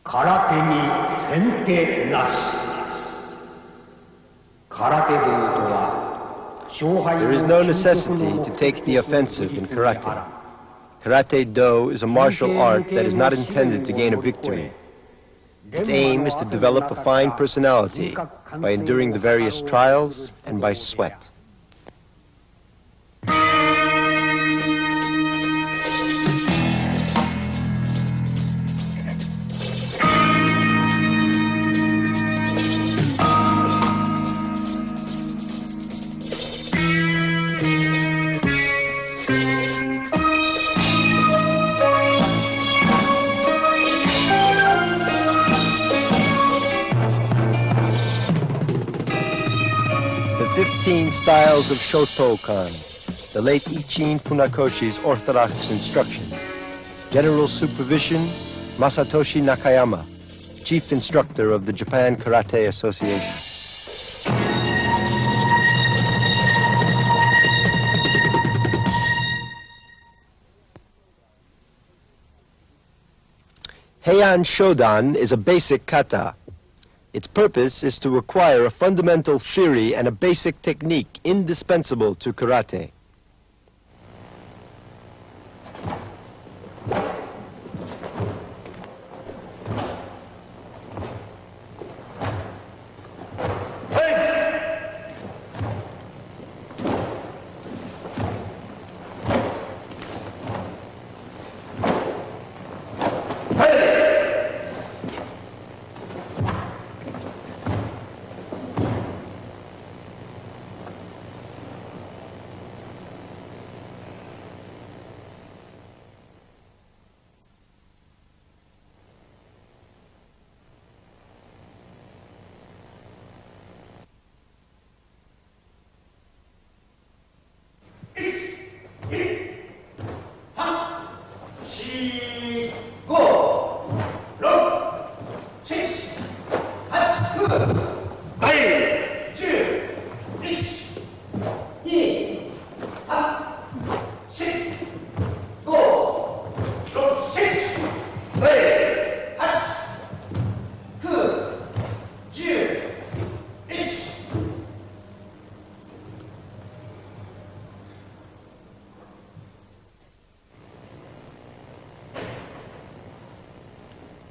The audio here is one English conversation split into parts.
空手に先手なし。空手道とは勝敗 There is no necessity to take the offensive in karate. Karate-do is a martial art that is not intended to gain a victory. Its aim is to develop a fine personality by enduring the various trials and by sweat. The 15 styles of Shotokan, the late Ichin Funakoshi's orthodox instruction. General supervision, Masatoshi Nakayama, chief instructor of the Japan Karate Association. Heian Shodan is a basic kata. Its purpose is to acquire a fundamental theory and a basic technique indispensable to karate.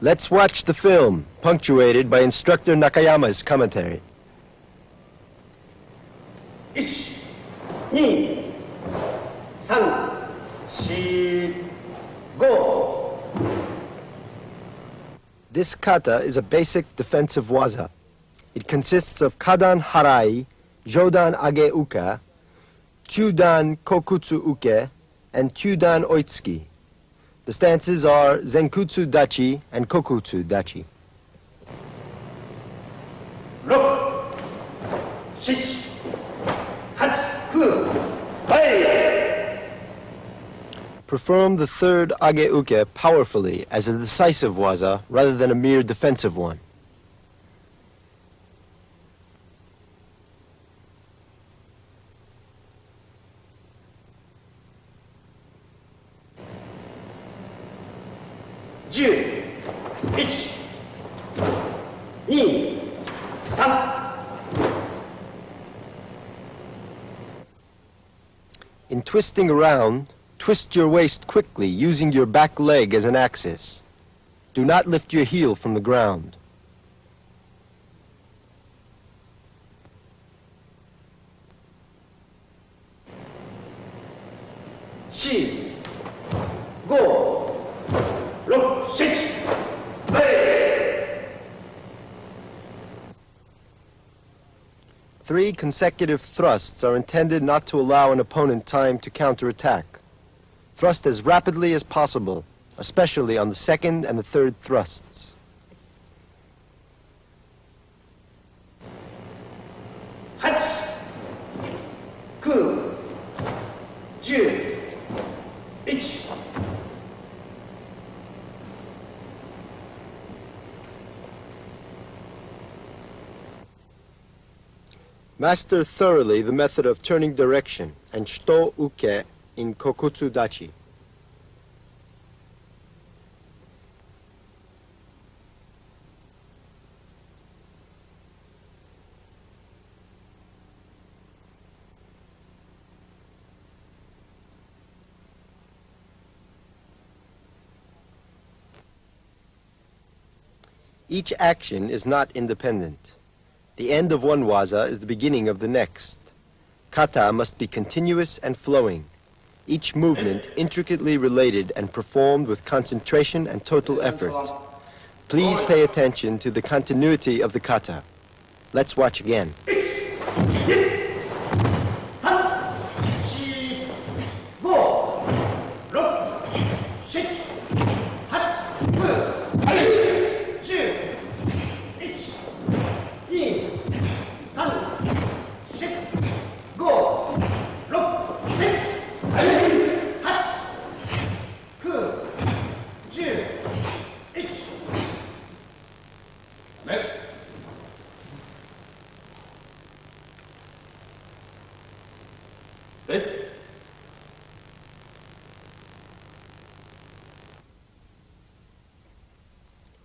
Let's watch the film, punctuated by instructor Nakayama's commentary. 1、2、3、4、5。 This kata is a basic defensive waza. It consists of kadan harai, jodan age uka, chudan kokutsu uke, and chudan oitsuki. The stances are zenkutsu dachi and kokutsu dachi. 6、7、8、9、はい。 Perform the third age uke powerfully as a decisive waza rather than a mere defensive one. 10、1、2、3。 In twisting around, twist your waist quickly using your back leg as an axis. Do not lift your heel from the ground. 4、5、6、7、8。 3 consecutive thrusts are intended not to allow an opponent time to counterattack. Thrust as rapidly as possible, especially on the second and the third thrusts. 8、9、10、1。 Master thoroughly the method of turning direction and shito uke in kokutsu dachi. Each action is not independent. The end of one waza is the beginning of the next. Kata must be continuous and flowing, each movement intricately related and performed with concentration and total effort. Please pay attention to the continuity of the kata. Let's watch again. え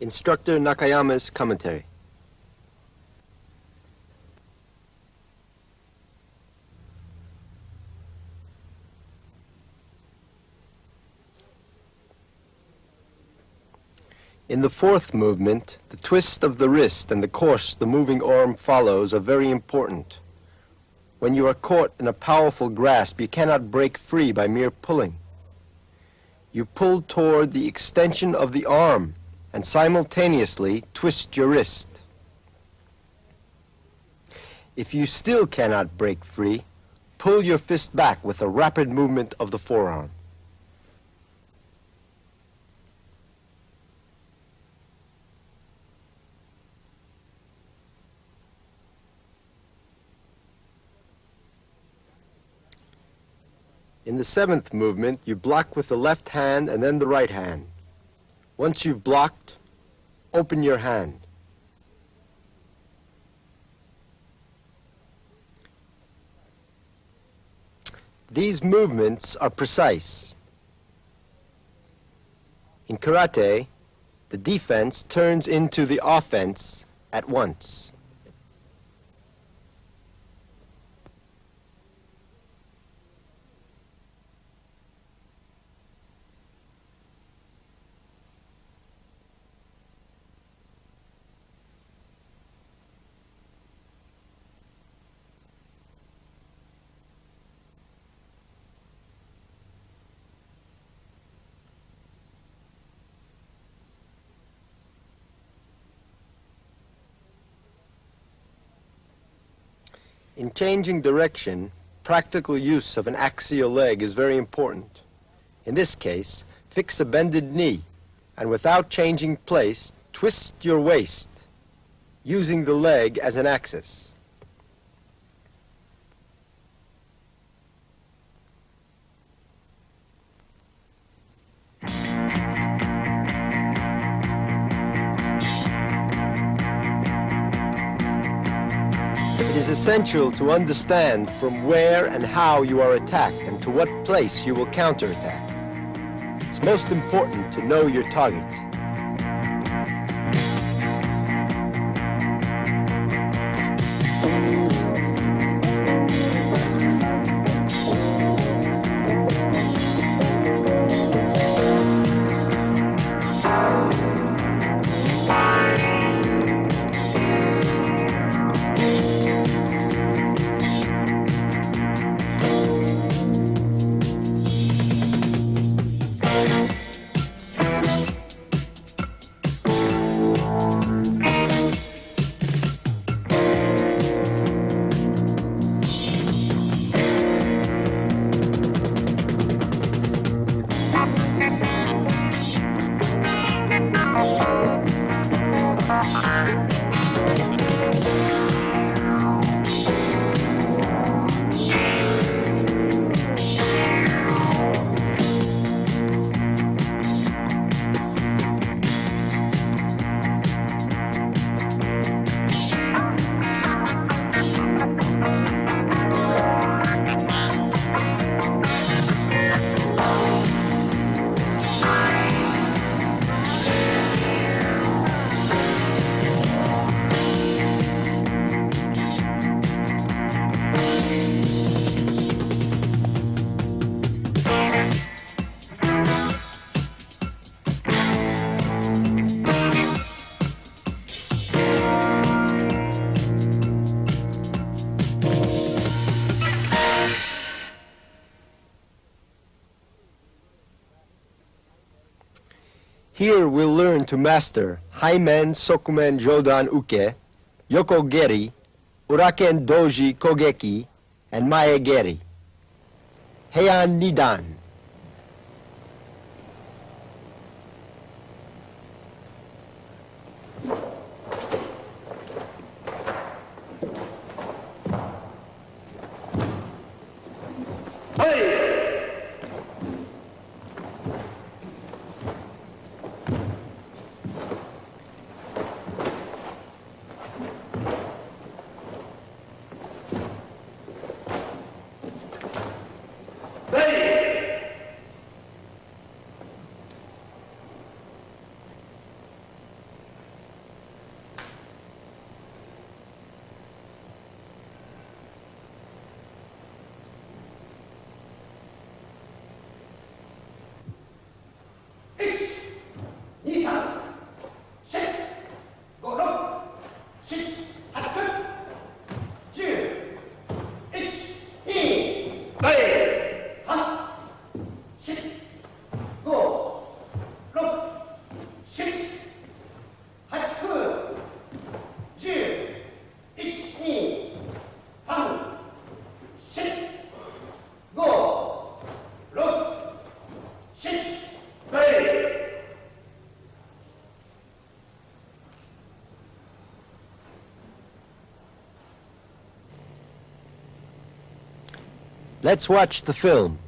Instructor Nakayama's commentary. In the fourth movement, the twist of the wrist and the course the moving arm follows are very important. When you are caught in a powerful grasp, you cannot break free by mere pulling. You pull toward the extension of the arm and simultaneously twist your wrist. If you still cannot break free, pull your fist back with a rapid movement of the forearm. In the seventh movement, you block with the left hand and then the right hand. Once you've blocked, open your hand. These movements are precise. In karate, the defense turns into the offense at once. In changing direction, practical use of an axial leg is very important. In this case, fix a bended knee, and without changing place, twist your waist, using the leg as an axis. It is essential to understand from where and how you are attacked and to what place you will counterattack. It's most important to know your target. Here we'll learn to master Haimen Sokumen Jodan Uke, Yokogeri, Uraken Doji Kogeki, and Maegeri. Heian Nidan. Let's watch the film.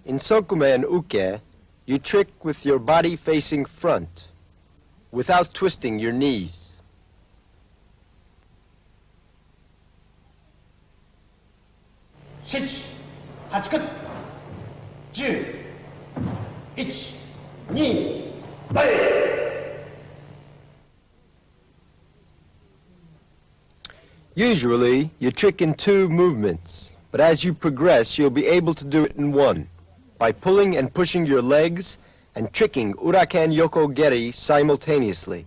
In Sokumen Uke, you trick with your body facing front, without twisting your knees. 7、8く、10、1、2、Usually, you trick in 2 movements, but as you progress, you'll be able to do it in 1, by pulling and pushing your legs and tricking Uraken Yokogeri simultaneously.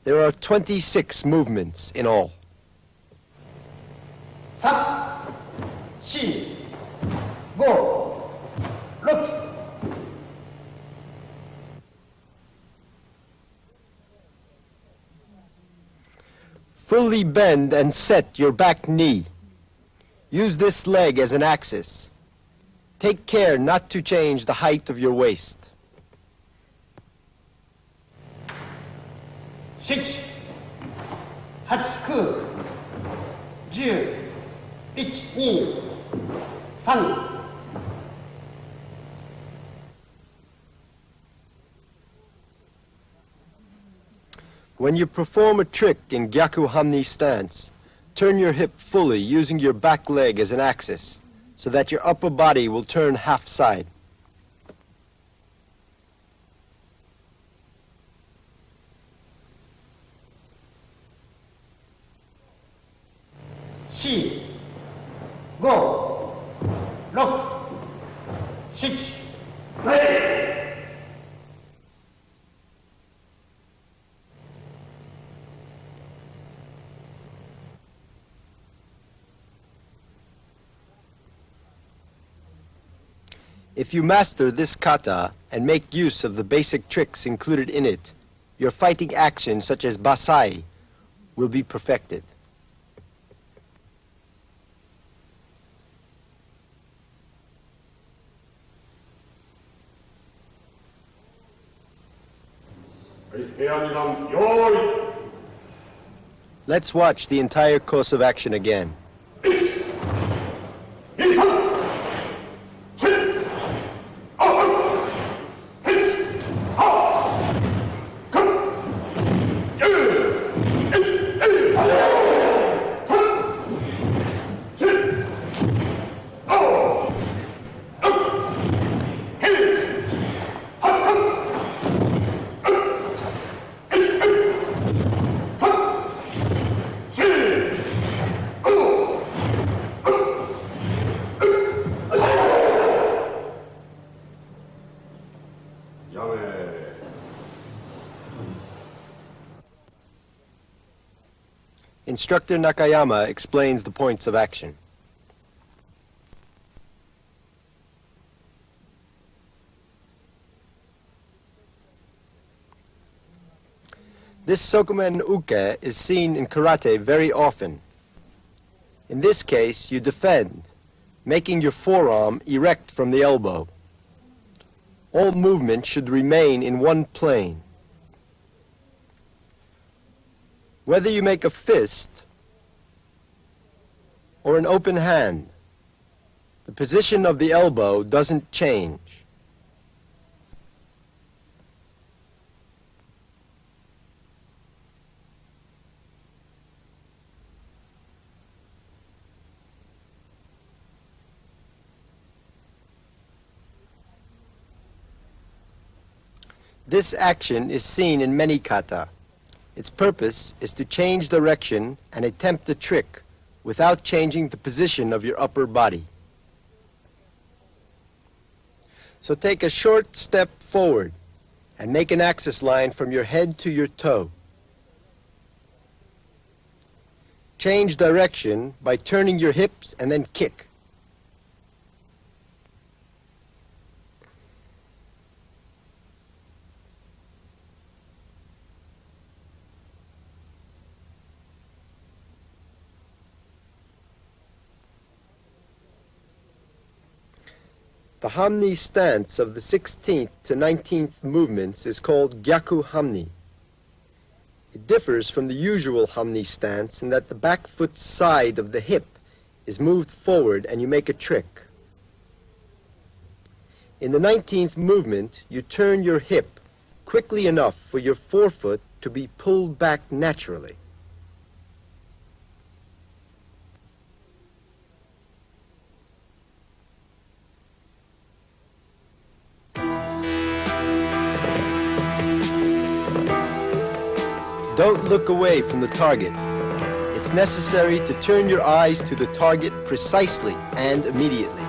There are 26 movements in all. 3、4、5、6。 Fully bend and set your back knee. Use this leg as an axis. Take care not to change the height of your waist. 7、8、9、10、1、2、3。 When you perform a trick in Gyaku Hamni stance, turn your hip fully using your back leg as an axis, so that your upper body will turn half side. Four, 5, 6, 7。 If you master this kata and make use of the basic tricks included in it, your fighting actions such as basai will be perfected. Let's watch the entire course of action again. Oh! Instructor Nakayama explains the points of action. This sokumen uke is seen in karate very often. In this case, you defend, making your forearm erect from the elbow. All movement should remain in one plane. Whether you make a fist or an open hand, the position of the elbow doesn't change. This action is seen in many kata. Its purpose is to change direction and attempt a trick without changing the position of your upper body. So take a short step forward and make an axis line from your head to your toe. Change direction by turning your hips and then kick. The hamni stance of the 16th to 19th movements is called gyaku hamni. It differs from the usual hamni stance in that the back foot side of the hip is moved forward and you make a trick. In the 19th movement, you turn your hip quickly enough for your forefoot to be pulled back naturally. Don't look away from the target. It's necessary to turn your eyes to the target precisely and immediately.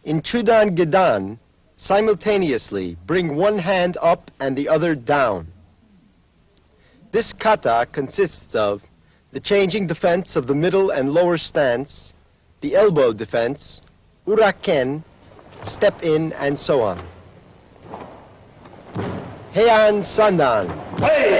In Chudan Gedan, simultaneously bring one hand up and the other down. This kata consists of the changing defense of the middle and lower stance, the elbow defense, uraken, step in, and so on. Heian Sandan. Hey!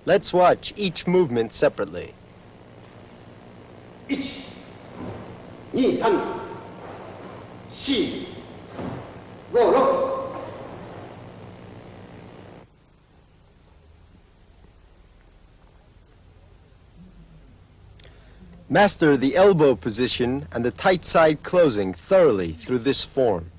Let's watch each movement separately. 1、2、3、4、5、6。Master the elbow position and the tight side closing thoroughly through this form.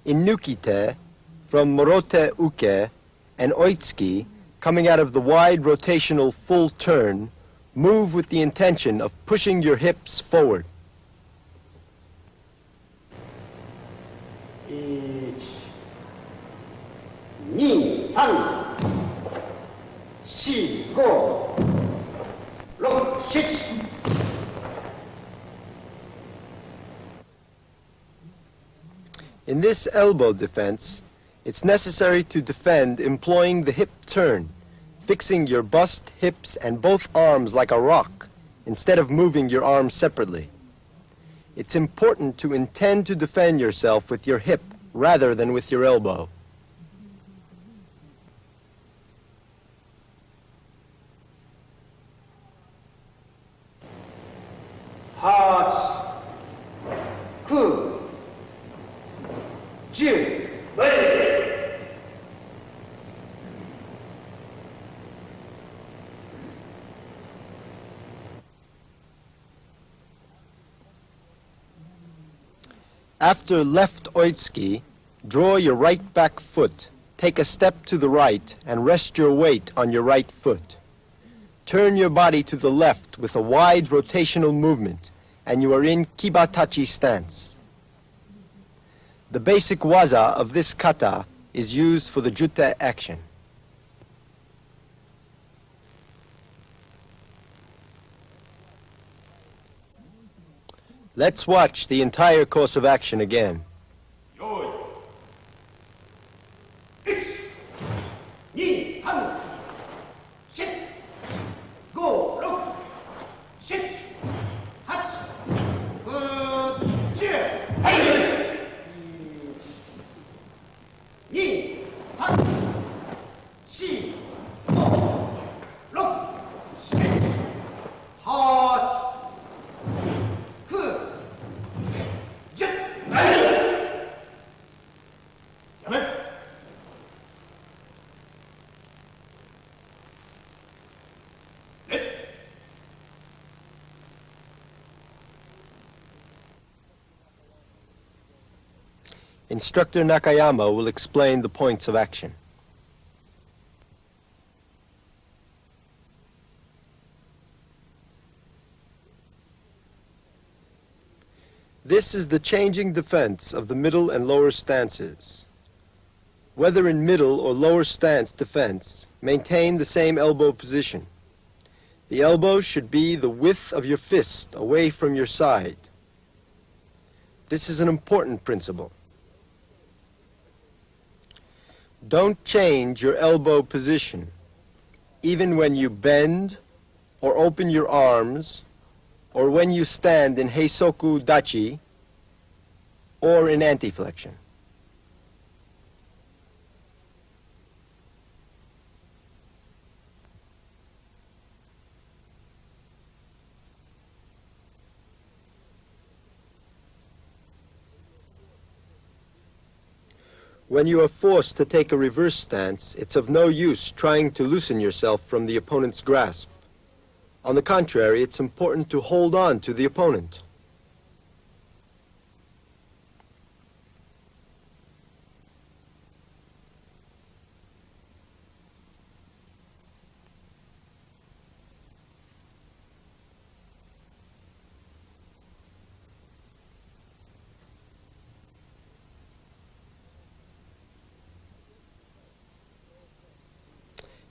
In Nukite, from Morote Uke and Oitsuki, coming out of the wide rotational full turn, move with the intention of pushing your hips forward. 1、2、3、4、5、6、7。In this elbow defense, it's necessary to defend employing the hip turn, fixing your bust, hips, and both arms like a rock, instead of moving your arms separately. It's important to intend to defend yourself with your hip rather than with your elbow. After left oitsuki, draw your right back foot, take a step to the right, and rest your weight on your right foot. Turn your body to the left with a wide rotational movement, and you are in kibatachi stance. The basic waza of this kata is used for the jute action. Let's watch the entire course of action again. 1、2、3、4、5、6、7、8、9、10。はい。2、3、4、5、6、7、8、Instructor Nakayama will explain the points of action. This is the changing defense of the middle and lower stances. Whether in middle or lower stance defense, maintain the same elbow position. The elbow should be the width of your fist away from your side. This is an important principle. Don't change your elbow position, even when you bend or open your arms, or when you stand in heisoku dachi, or in anti-flexion. When you are forced to take a reverse stance, it's of no use trying to loosen yourself from the opponent's grasp. On the contrary, it's important to hold on to the opponent.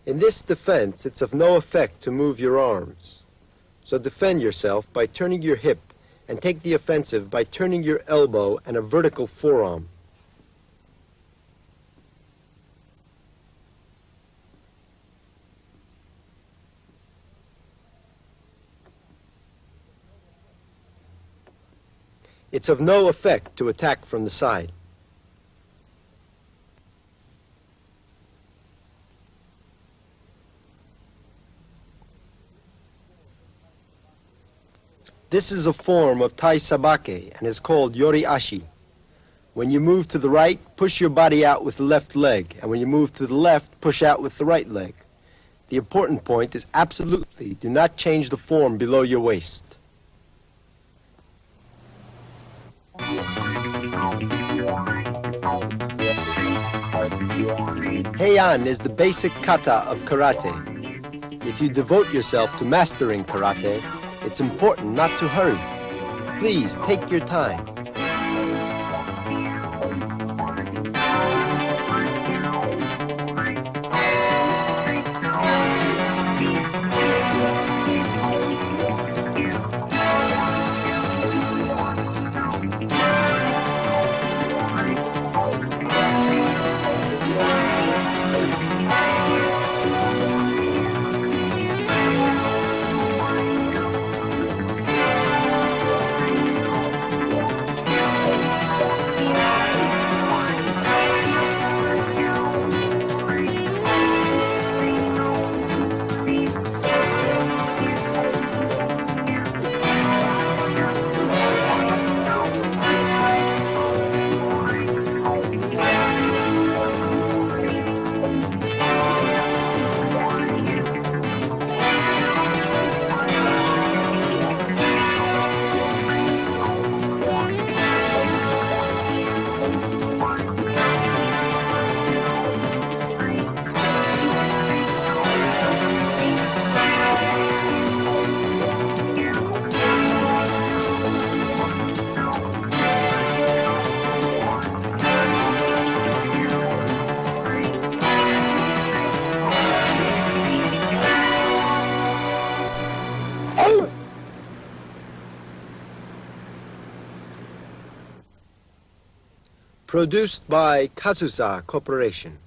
In this defense, it's of no effect to move your arms. So defend yourself by turning your hip and take the offensive by turning your elbow and a vertical forearm. It's of no effect to attack from the side. This is a form of Tai Sabake and is called Yori Ashi. When you move to the right, push your body out with the left leg, and when you move to the left, push out with the right leg. The important point is absolutely do not change the form below your waist. Heian is the basic kata of karate. If you devote yourself to mastering karate, it's important not to hurry. Please take your time. Produced by Kazusa Corporation.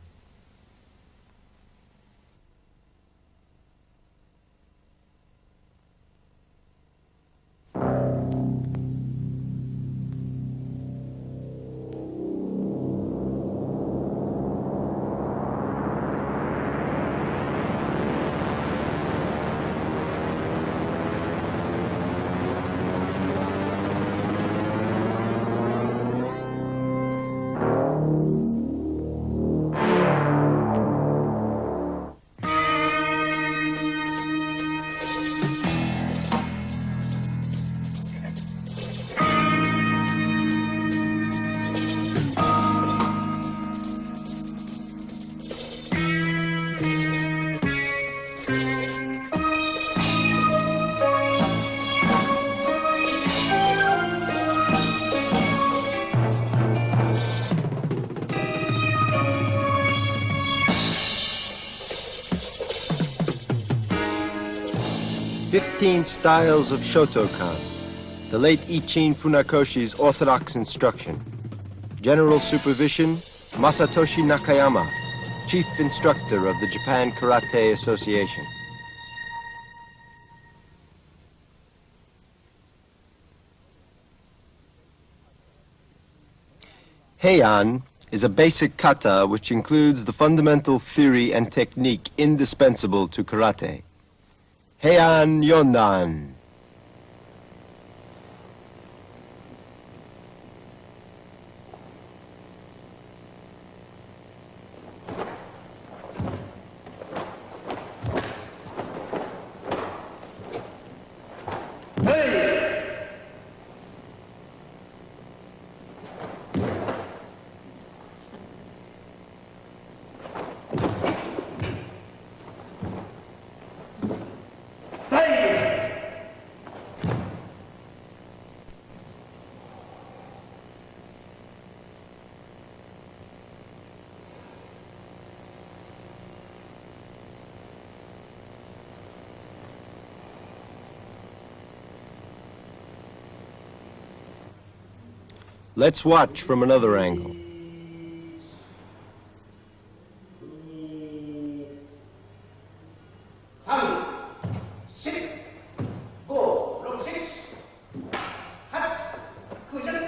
"15 Styles of Shotokan," the late Ichin Funakoshi's orthodox instruction. General supervision, Masatoshi Nakayama, chief instructor of the Japan Karate Association. Heian is a basic kata which includes the fundamental theory and technique indispensable to karate. Heian Yondan. Let's watch from another angle. Go, 6, 8, 9, 10.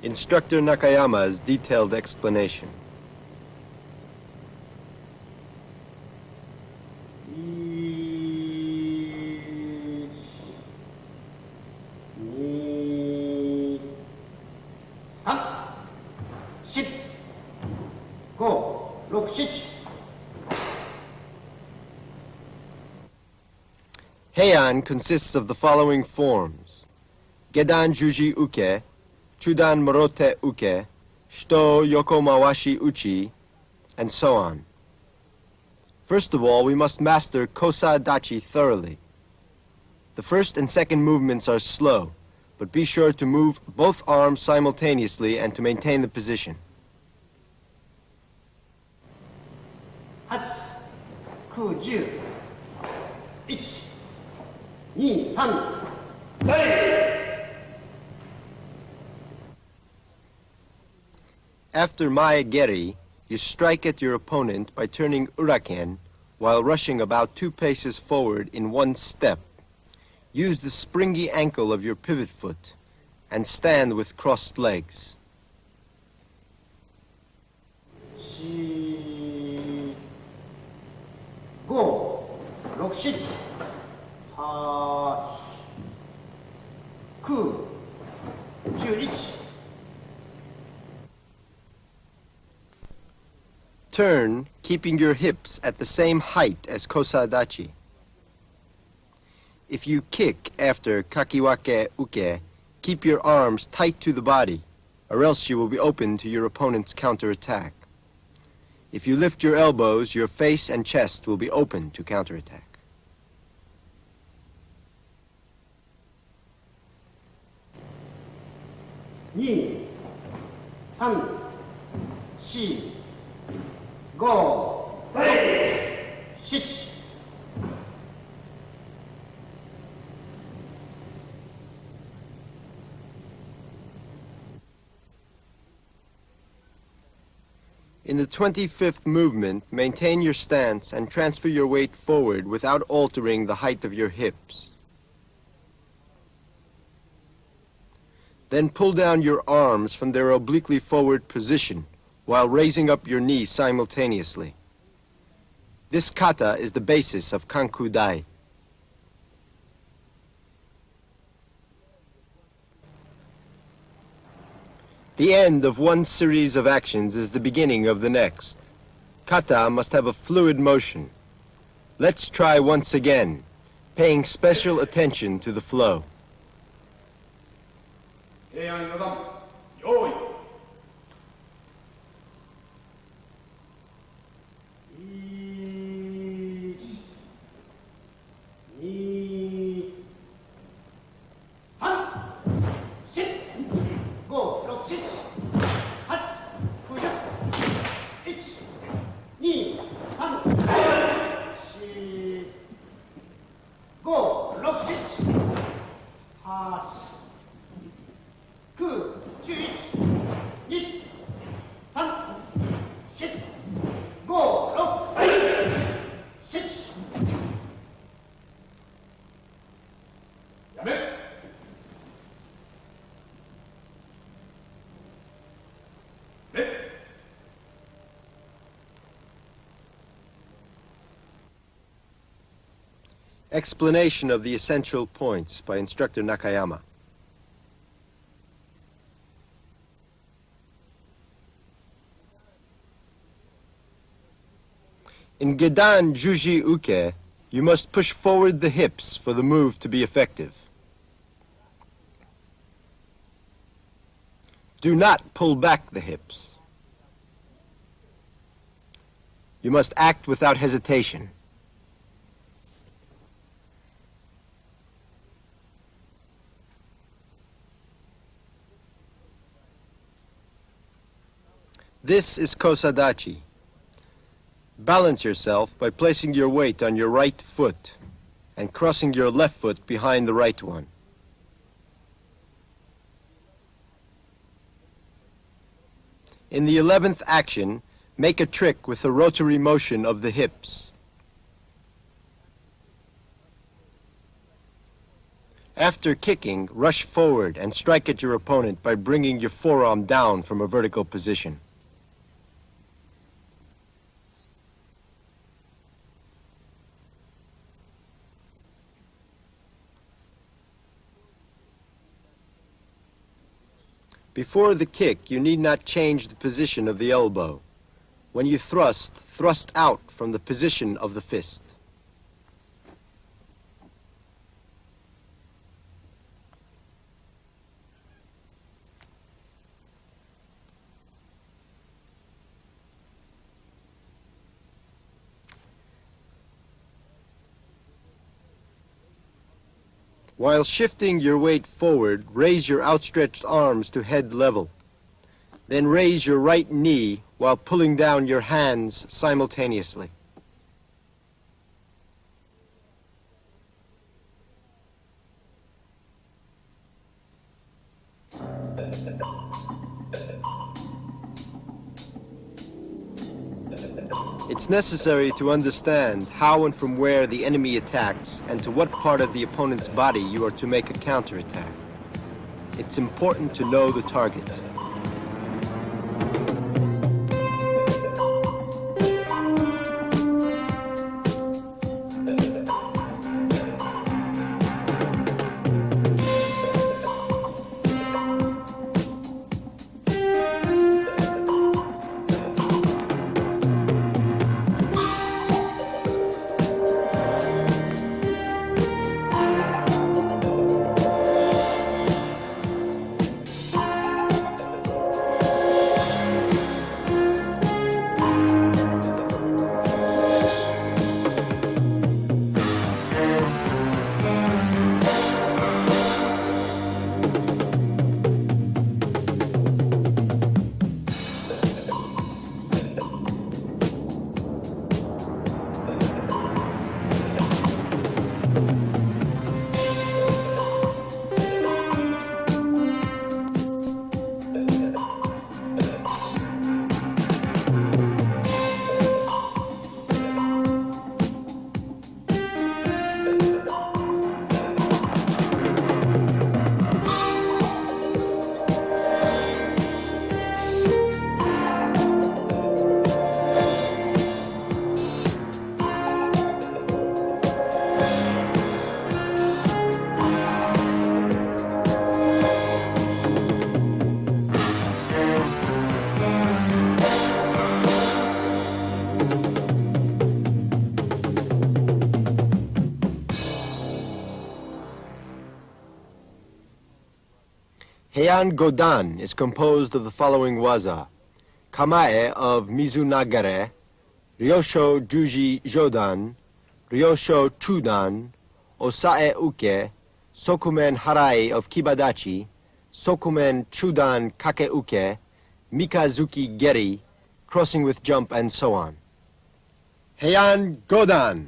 Instructor Nakayama's detailed explanation. 6、Heian consists of the following forms: Gedan Juji Uke, Chudan Morote Uke, Shito Yokomawashi Uchi, and so on. First of all, we must master Kosa Dachi thoroughly. The first and second movements are slow, but be sure to move both arms simultaneously and to maintain the position. 8、9、10、1、2、3、After Mae-geri, you strike at your opponent by turning uraken while rushing about 2 paces forward in one step. Use the springy ankle of your pivot foot and stand with crossed legs. 4、5、6、7、8、9、11。 Turn, keeping your hips at the same height as Kosadachi. If you kick after Kakiwake Uke, keep your arms tight to the body, or else you will be open to your opponent's counterattack. If you lift your elbows, your face and chest will be open to counterattack. 2、3、4、5、6、7。 In the 25th movement, maintain your stance and transfer your weight forward without altering the height of your hips. Then pull down your arms from their obliquely forward position while raising up your knee simultaneously. This kata is the basis of Kanku Dai. The end of one series of actions is the beginning of the next. Kata must have a fluid motion. Let's try once again, paying special attention to the flow. 平安四段用意やめ Explanation of the essential points by Instructor Nakayama. In Gedan Juji Uke, you must push forward the hips for the move to be effective. Do not pull back the hips. You must act without hesitation. This is Kosadachi. Balance yourself by placing your weight on your right foot and crossing your left foot behind the right one. In the 11th action, make a trick with the rotary motion of the hips. After kicking, rush forward and strike at your opponent by bringing your forearm down from a vertical position. Before the kick, you need not change the position of the elbow. When you thrust, thrust out from the position of the fist. While shifting your weight forward, raise your outstretched arms to head level. Then raise your right knee while pulling down your hands simultaneously. It's necessary to understand how and from where the enemy attacks and to what part of the opponent's body you are to make a counterattack. It's important to know the target. Heian Godan is composed of the following waza: Kamae of Mizunagare, Ryosho Juji Jodan, Ryosho Chudan, Osae Uke, Sokumen Harai of Kibadachi, Sokumen Chudan Kake Uke, Mikazuki Geri, crossing with jump, and so on. Heian Godan.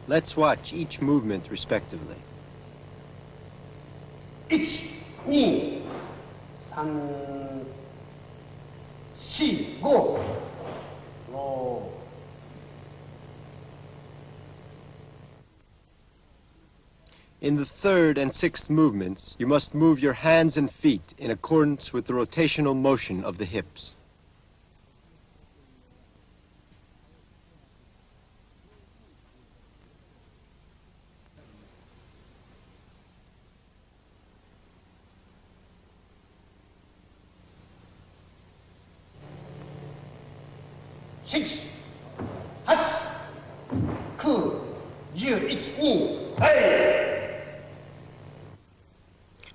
Let's watch each movement respectively. 1、2、3、4、4 5 5 In the third and sixth movements, you must move your hands and feet in accordance with the rotational motion of the hips. Six, 8, 9, 11, 12.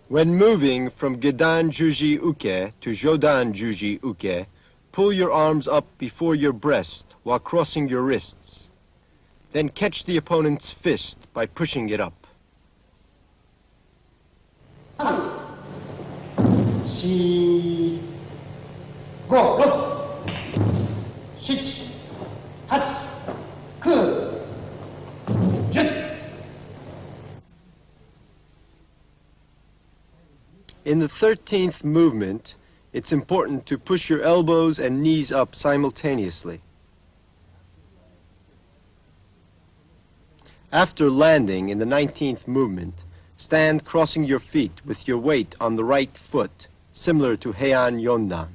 When moving from Gedan Juji Uke to Jodan Juji Uke, pull your arms up before your breast while crossing your wrists. Then catch the opponent's fist by pushing it up. 3, 4, 5, 6, 7, 8, 9, 10. In the 13th movement, it's important to push your elbows and knees up simultaneously. After landing in the 19th movement, stand crossing your feet with your weight on the right foot, similar to Heian Yondan.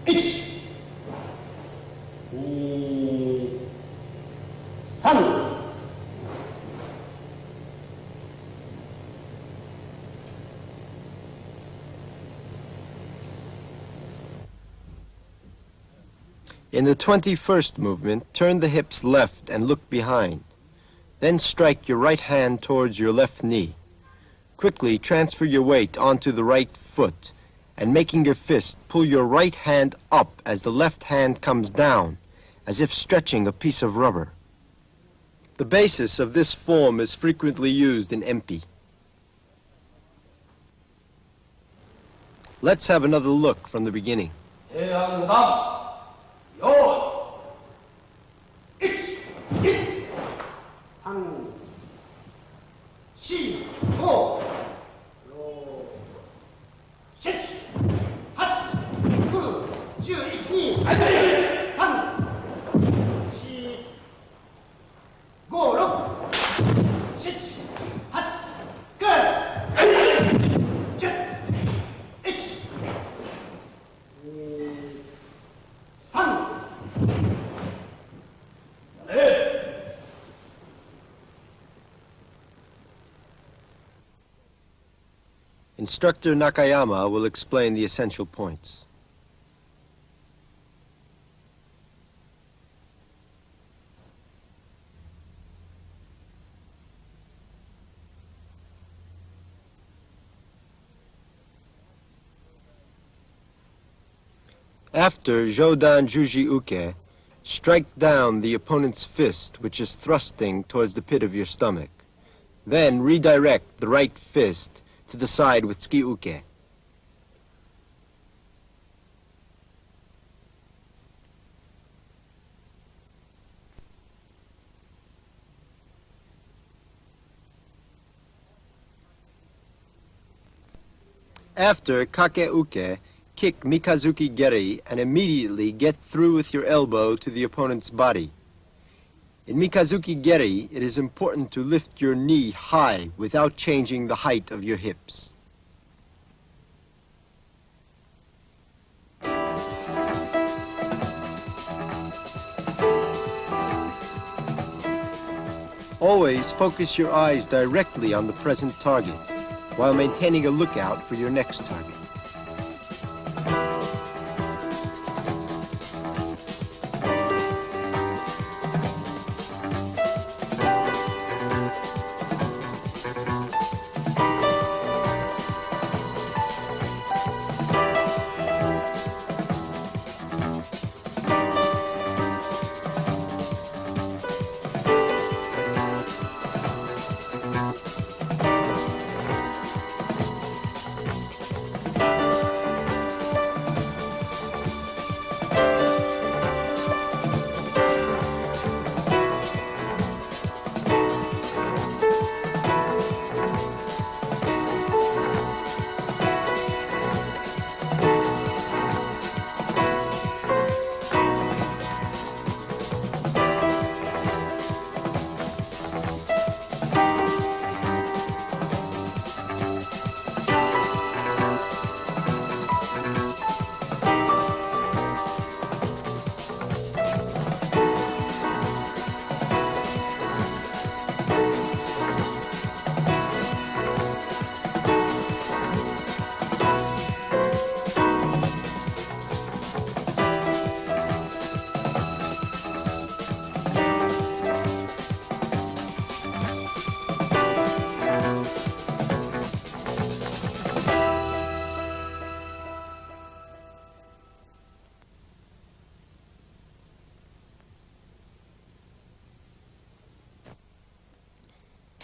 One, 2, 3. In the 21st movement, turn the hips left and look behind. Then strike your right hand towards your left knee. Quickly transfer your weight onto the right foot, and making a fist, pull your right hand up as the left hand comes down, as if stretching a piece of rubber. The basis of this form is frequently used in empi. Let's have another look from the beginning. 대항남 요이 1 2 3, 4, 5, 6, 7, 8, 9, 10, 11, 12. 3, 4, 5, 6, 7, 8, 9, 10, 1, 3. Instructor Nakayama will explain the essential points. After Jodan Juji Uke, strike down the opponent's fist, which is thrusting towards the pit of your stomach. Then redirect the right fist to the side with Tsuki Uke. After Kake Uke, kick Mikazuki Geri and immediately get through with your elbow to the opponent's body. In Mikazuki Geri, it is important to lift your knee high without changing the height of your hips. Always focus your eyes directly on the present target, while maintaining a lookout for your next target.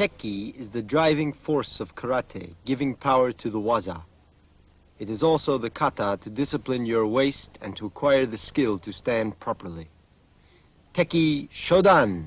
Tekki is the driving force of karate, giving power to the waza. It is also the kata to discipline your waist and to acquire the skill to stand properly. Tekki Shodan.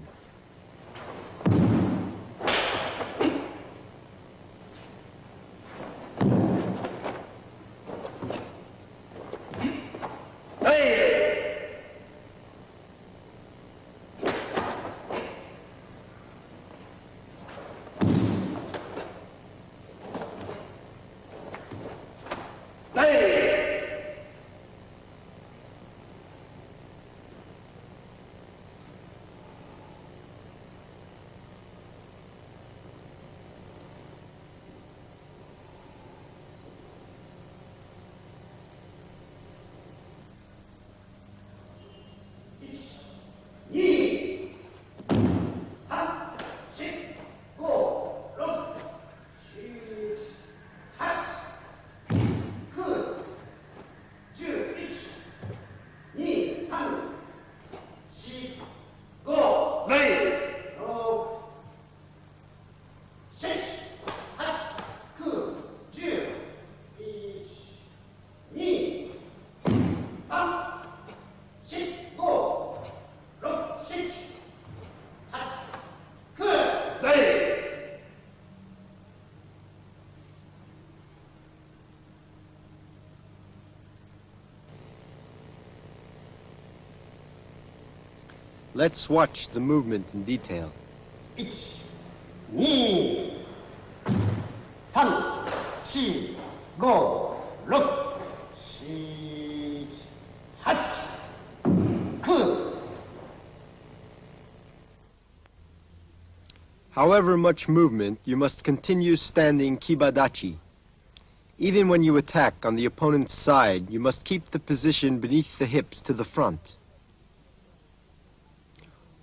Let's watch the movement in detail. 1、2、3、4、5、6、7、8、9。 However much movement, you must continue standing kibadachi. Even when you attack on the opponent's side, you must keep the position beneath the hips to the front.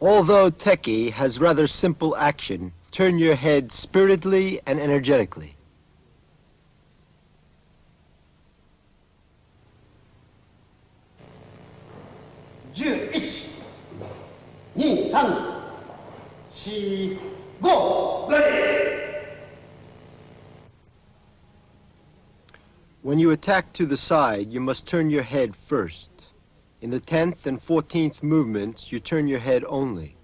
Although Tekki has rather simple action, turn your head spiritedly and energetically. 11、2、3、4、5。 When you attack to the side, you must turn your head first. In the 10th and 14th movements, you turn your head only.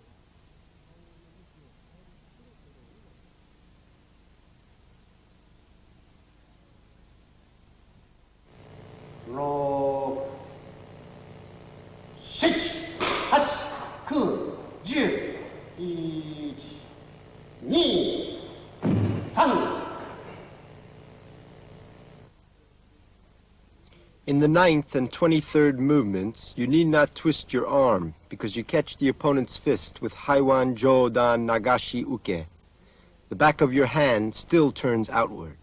In the 9th and 23rd movements, you need not twist your arm because you catch the opponent's fist with Haiwan Jodan Nagashi Uke. The back of your hand still turns outward.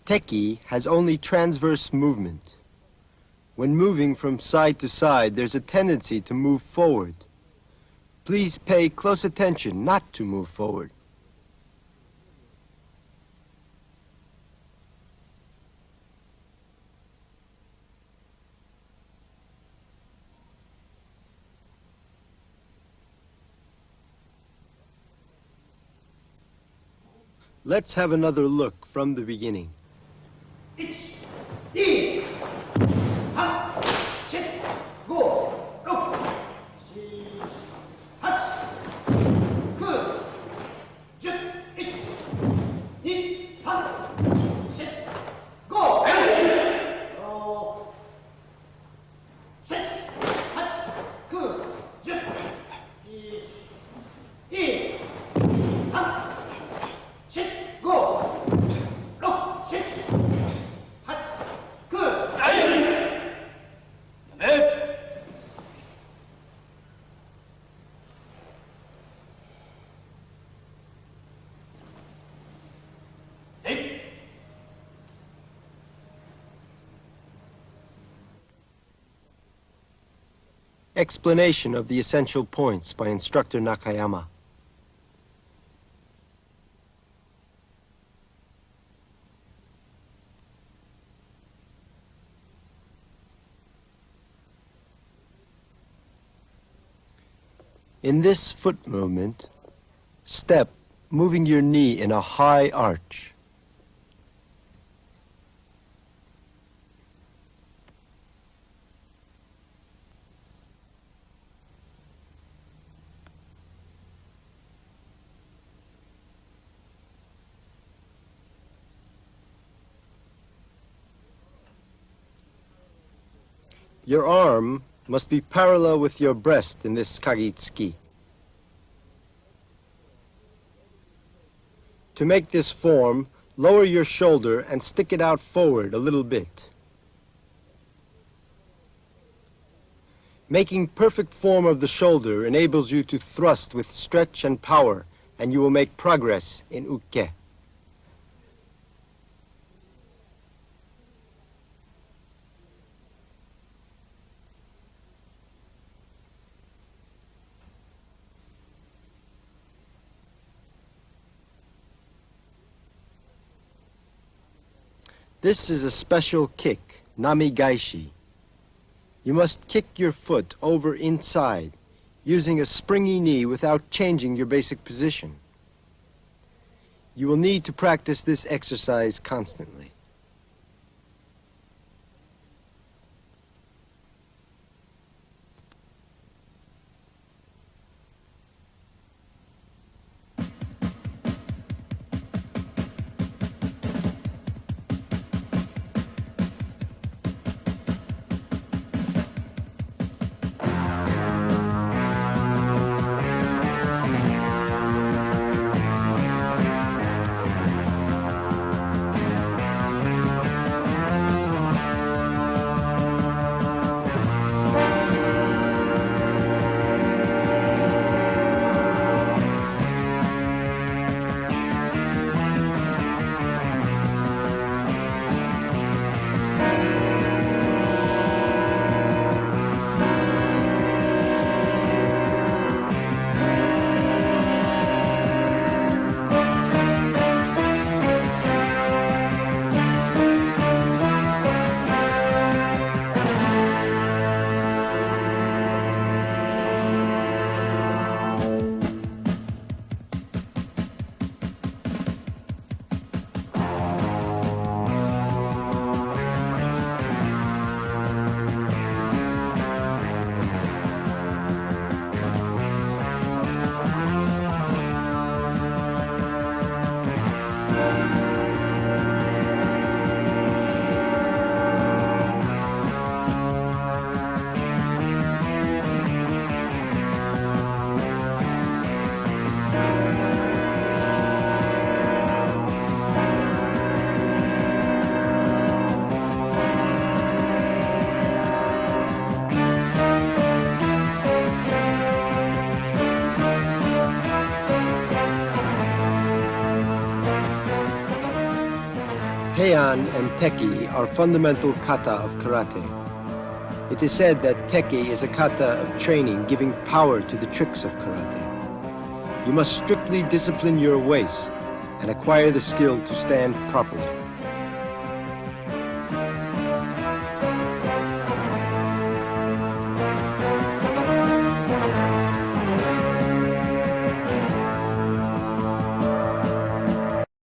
Tekki has only transverse movement. When moving from side to side, there's a tendency to move forward. Please pay close attention not to move forward. Let's have another look from the beginning. 1、2、3、4、5、6、7、8、9、10、1、2、3、4、5、6、7、8、9、10、1、2、3、4、5、6、7、explanation of the essential points by instructor Nakayama. In this foot movement, step, moving your knee in a high arch. Your arm must be parallel with your breast in this kagitsuki. To make this form, lower your shoulder and stick it out forward a little bit. Making perfect form of the shoulder enables you to thrust with stretch and power, and you will make progress in uke. This is a special kick, namigaishi. You must kick your foot over inside, using a springy knee without changing your basic position. You will need to practice this exercise constantly. Heian and Teki are fundamental kata of karate. It is said that Teki is a kata of training giving power to the tricks of karate. You must strictly discipline your waist and acquire the skill to stand properly.